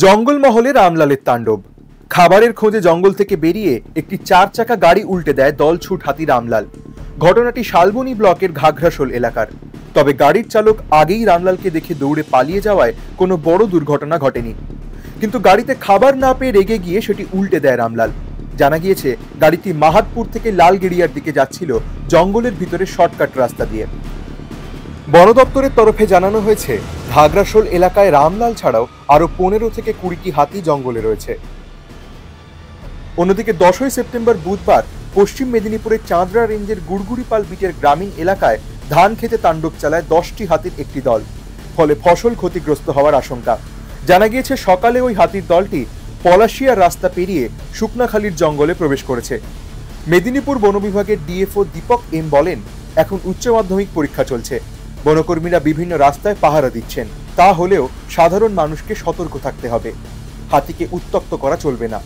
জঙ্গলমহলে রামলালের তাণ্ডব। খাবারের খোঁজে জঙ্গল থেকে বেরিয়ে একটি 4 চাকা গাড়ি উল্টে দেয় দলছুট হাতি রামলাল। ঘটনাটি শালবনী ব্লকের ঘাগড়াশোল এলাকার। তবে গাড়ির চালক আগেই রামলালকে দেখে দৌড়ে পালিয়ে যাওয়ায় কোনো বড় দুর্ঘটনা ঘটেনি, কিন্তু গাড়িতে খাবার না পেয়ে রেগে গিয়ে সেটি উল্টে দেয় রামলাল। জানা গিয়েছে গাড়িটি মাহাতপুর থেকে লালগেড়িয়ার দিকে যাচ্ছিল জঙ্গলের ভিতরে শর্টকাট রাস্তা দিয়ে। বন দপ্তরের তরফে জানানো হয়েছে, ঘাগড়াশোল এলাকায় রামলাল ছাড়াও আরো 15 থেকে 20টি হাতি জঙ্গলে রয়েছে। অন্যদিকে 10ই সেপ্টেম্বর বুধবার পশ্চিম মেদিনীপুরের চাঁদরা রেঞ্জের গুড়গুড়িপাল বিটের গ্রামীণ এলাকায় ধান খেতে তাণ্ডব চালায় 10টি হাতির একটি দল, ফলে ফসল ক্ষতিগ্রস্ত হওয়ার আশঙ্কা। জানা গিয়েছে সকালে ওই হাতির দলটি পলাশিয়ার রাস্তা পেরিয়ে শুকনাখালীর জঙ্গলে প্রবেশ করেছে। মেদিনীপুর বন বিভাগের ডিএফও দীপক এম বলেন, এখন উচ্চ মাধ্যমিক পরীক্ষা চলছে, বনকর্মীরা বিভিন্ন রাস্তায় পাহারা দিচ্ছেন। তা হলেও সাধারণ মানুষকে সতর্ক থাকতে হবে, হাতিকে উত্ত্যক্ত করা চলবে না।